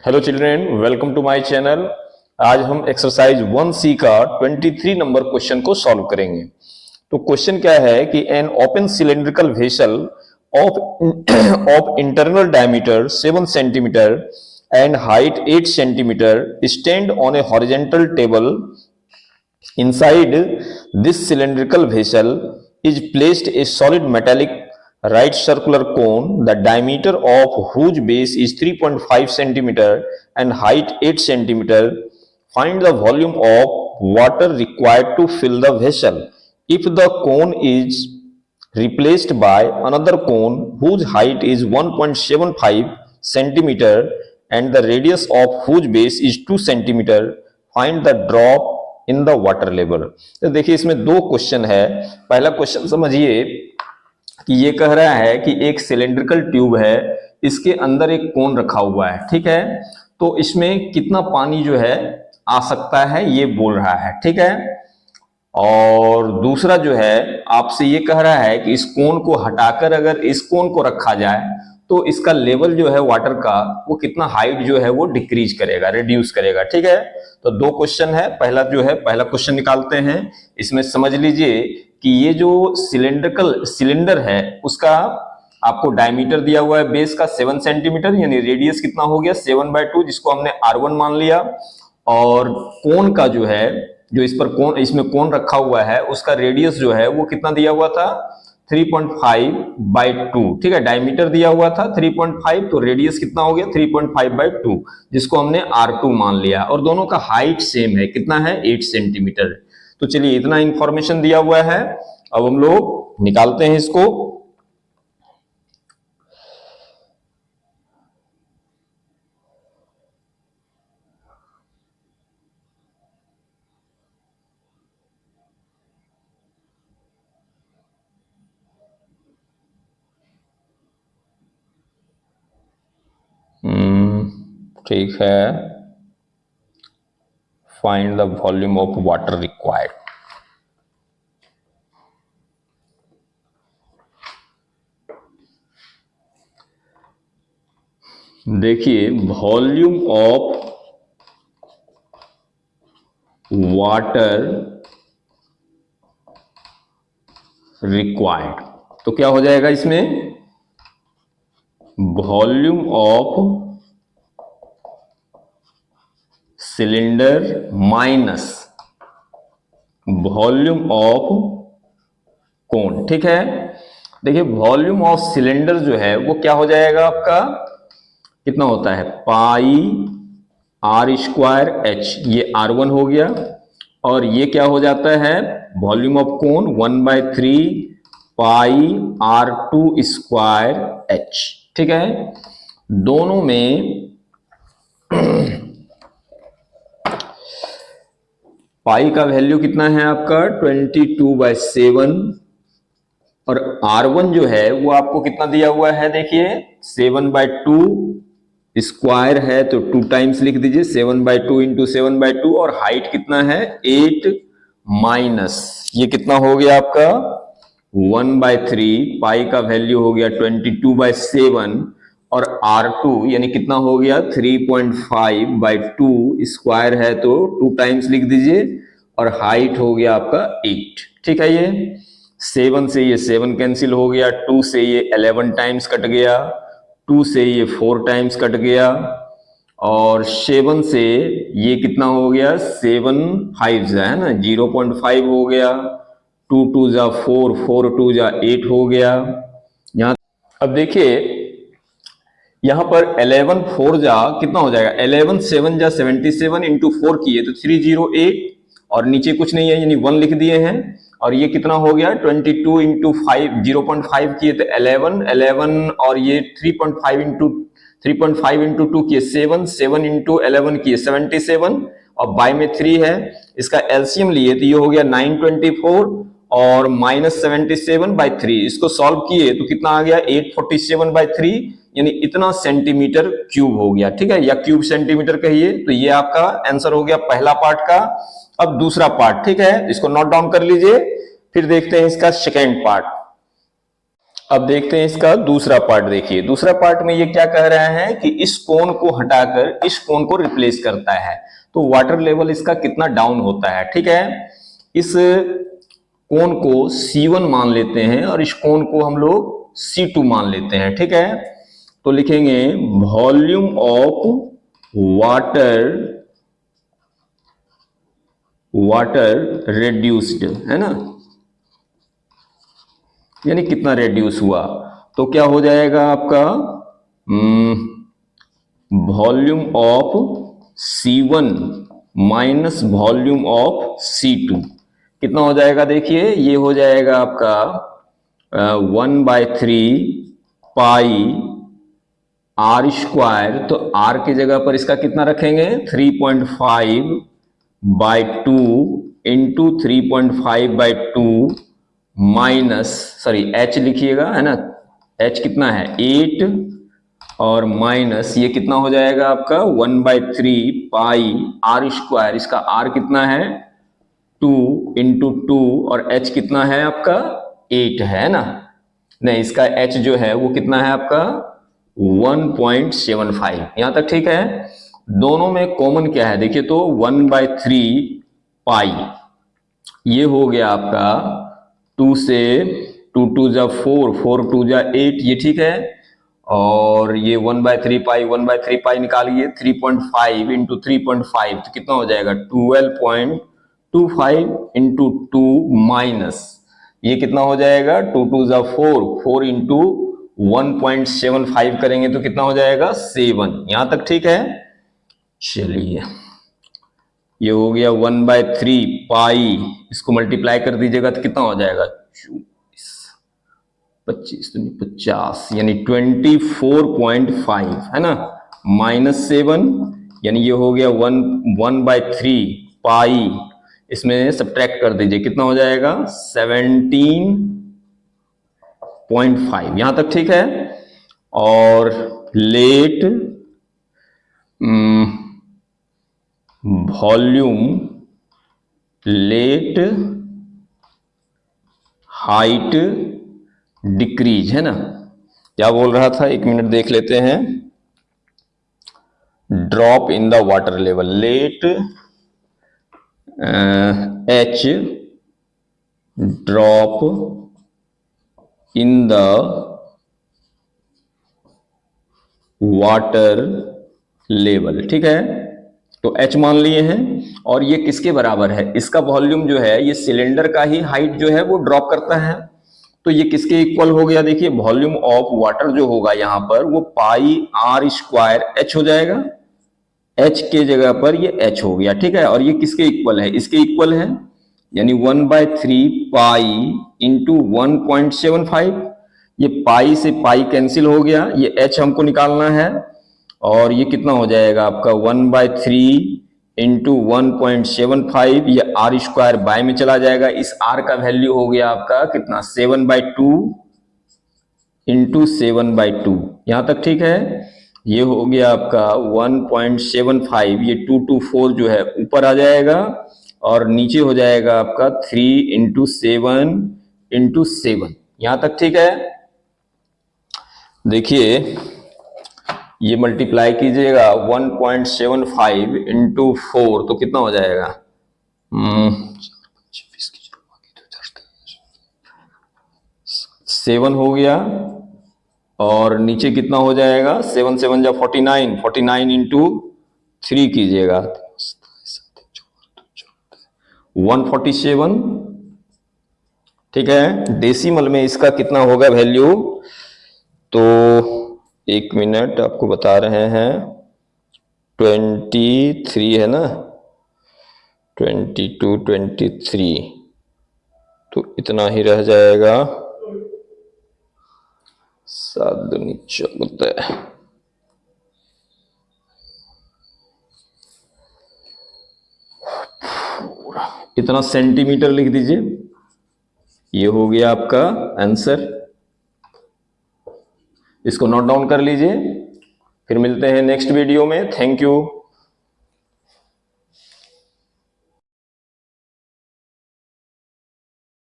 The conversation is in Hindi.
Hello children, welcome to my channel. आज हम एक्सरसाइज 1C का 23 नंबर क्वेश्चन को सॉल्व करेंगे। तो क्वेश्चन क्या है कि an open cylindrical vessel of internal diameter 7 centimetre and height 8 centimetre stand on A horizontal table inside this cylindrical vessel is placed a solid metallic right circular cone, the diameter of whose base is 3.5 centimeter and height 8 centimeter. Find the volume of water required to fill the vessel. If the cone is replaced by another cone whose height is 1.75 centimeter and the radius of whose base is 2 centimeter, find the drop in the water level. तो देखिए इसमें दो क्वेश्चन है। पहला क्वेश्चन समझिए कि ये कह रहा है कि एक सिलेंड्रिकल ट्यूब है, इसके अंदर एक कोन रखा हुआ है, ठीक है। तो इसमें कितना पानी जो है आ सकता है ये बोल रहा है, ठीक है। और दूसरा जो है आपसे ये कह रहा है कि इस कोन को हटाकर अगर इस कोन को रखा जाए तो इसका लेवल जो है वाटर का वो कितना हाइट जो है वो डिक्रीज करेगा, रिड्यूस करेगा, ठीक है। तो दो क्वेश्चन है। पहला जो है पहला क्वेश्चन निकालते हैं। इसमें समझ लीजिए कि ये जो सिलेंडर है उसका आपको डायमीटर दिया हुआ है बेस का 7 सेंटीमीटर, यानी रेडियस कितना हो गया 7/2, जिसको हमने R1 मान लिया। और कोन का जो है जो इस पर कोन इसमें कोन रखा हुआ है उसका रेडियस जो है वो कितना दिया हुआ था 3.5/2, ठीक है। डायमीटर दिया हुआ था 3.5, तो रेडियस कितना हो गया 3.5/2, जिसको हमने R2 मान लिया। और दोनों का हाइट सेम है, कितना है 8 सेंटीमीटर। तो चलिए इतना इंफॉर्मेशन दिया हुआ है, अब हम लोग निकालते हैं इसको। ठीक है, find the volume of water required. देखिए वॉल्यूम ऑफ वाटर रिक्वायर्ड, तो क्या हो जाएगा इसमें volume of cylinder minus volume of cone, ठीक है। देखिए वॉल्यूम ऑफ सिलेंडर जो है वो क्या हो जाएगा आपका, कितना होता है पाई R²H, ये R1 हो गया। और ये क्या हो जाता है volume of cone 1/3 pi R2²H, ठीक है। दोनों में पाई का वैल्यू कितना है आपका 22/7 और R1 जो है वो आपको कितना दिया हुआ है, देखिए 7/2 स्क्वायर है तो 2 टाइम्स लिख दीजिए, 7/2 × 7/2। और हाइट कितना है 8 माइनस ये कितना हो गया आपका 1/3, पाई का वैल्यू हो गया 22/7 और R2 यानी कितना हो गया 3.5/2 स्क्वायर है तो 2 टाइम्स लिख दीजिए और हाइट हो गया आपका 8, ठीक है। ये 7 से ये 7 कैंसिल हो गया, 2 से ये 11 टाइम्स कट गया, 2 से ये 4 टाइम्स कट गया और 7 से ये कितना हो गया 7 5 है ना 0.5 हो गया, 2 2 जा 4, 4 2 जा 8 हो गया। यहाँ अब देखिए यहां पर 11 4 जा कितना हो जाएगा 11 7 जा 77 × 4 किए तो 308 और नीचे कुछ नहीं है यानी 1 लिख दिए हैं। और ये कितना हो गया 22 × 5 0.5 किए तो 11 और ये 3.5 × 2 किए 7 7 × 11 किए 77 और बाय में 3 है, इसका एलसीएम लिए तो ये हो गया 924 और -77/3। इसको सॉल्व किए तो कितना आ गया 847/3, यानी इतना सेंटीमीटर क्यूब हो गया, ठीक है, या क्यूब सेंटीमीटर कहिए। तो ये आपका आंसर हो गया पहला पार्ट का। अब दूसरा पार्ट, ठीक है, इसको नोट डाउन कर लीजिए, फिर देखते हैं इसका सेकेंड पार्ट। अब देखते हैं इसका दूसरा पार्ट। देखिए दूसरा पार्ट में ये क्या कह रहा है कि इस कोण को हटाकर इस कोण को रिप्लेस करता है, तो वाटर लेवल इसका कितना डाउन होता है। ठीक है, इस कोण को C1 मान लेते हैं और इस कोण को हम लोग C2 मान लेते हैं। ठीक है, तो लिखेंगे वॉल्यूम ऑफ वाटर रेड्यूस्ड, है ना, यानी कितना रेड्यूस हुआ। तो क्या हो जाएगा आपका volume of C1 minus volume of C2 कितना हो जाएगा। देखिए ये हो जाएगा आपका 1/3 पाई आर स्क्वायर, तो आर की जगह पर इसका कितना रखेंगे 3.5/2 इंटू 3.5/2 माइनस, सॉरी एच लिखिएगा, है ना, एच कितना है 8 और माइनस ये कितना हो जाएगा आपका 1/3 पाई आर स्क्वायर, इसका आर कितना है 2 इंटू 2 और एच कितना है आपका 8 है ना, नहीं इसका एच जो है वो कितना है आपका 1.75। यहां तक ठीक है। दोनों में कॉमन क्या है देखिए, तो 1/3 पाई ये हो गया आपका 2 से 2 2 जा 4 4 2 जा 8, ये ठीक है, और ये 1/3 पाई निकालिए 3.5 इंटू 3.5 तो कितना हो जाएगा 12.25 इंटू 2 माइनस ये कितना हो जाएगा 2 2 जा 4 4 इंटू 1.75 करेंगे तो कितना हो जाएगा 7। यहां तक ठीक है। चलिए ये हो गया 1/3 पाई, इसको मल्टीप्लाई कर दीजिएगा तो कितना हो जाएगा 25 तो 50 यानी 24.5 है ना, माइनस 7 यानी ये हो गया 1/3 पाई, इसमें सब्ट्रैक्ट कर दीजिए कितना हो जाएगा 17.5। यहां तक ठीक है। और let volume let height decrease, है ना, क्या बोल रहा था, एक मिनट देख लेते हैं। Drop in the water level, let H drop in the water level. ठीक है, तो H मान लिए हैं और ये किसके बराबर है, इसका वॉल्यूम जो है ये सिलेंडर का ही हाइट जो है वो ड्रॉप करता है, तो ये किसके इक्वल हो गया देखिए, वॉल्यूम ऑफ वाटर जो होगा यहां पर वो पाई आर स्क्वायर H हो जाएगा, H के जगह पर ये H हो गया। ठीक है, और ये किसके इक्वल है, इसके इक्वल है, यानी 1/3 पाई इंटू 1.75, ये पाई से पाई कैंसिल हो गया, ये H हमको निकालना है और ये कितना हो जाएगा आपका 1/3 इंटू 1.75, ये आर स्क्वायर बाय में चला जाएगा, इस आर का वैल्यू हो गया आपका कितना 7/2 इंटू 7/2। यहां तक ठीक है। ये हो गया आपका 1.75, ये 2 to 4 जो है ऊपर आ जाएगा और नीचे हो जाएगा आपका 3 इंटू 7 इंटू 7। यहां तक ठीक है। देखिए ये मल्टीप्लाई कीजिएगा 1.75 इंटू 4 तो कितना हो जाएगा 7 हो गया, और नीचे कितना हो जाएगा 7 7 जा 49, 49 इंटू 3 कीजिएगा 147। ठीक है, डेसिमल में इसका कितना होगा वैल्यू, तो एक मिनट आपको बता रहे हैं 23 है ना, 22 23 तो इतना ही रह जाएगा 7 दूनी 14। इतना सेंटीमीटर लिख दीजिए, ये हो गया आपका आंसर। इसको नोट डाउन कर लीजिए, फिर मिलते हैं नेक्स्ट वीडियो में। Thank you.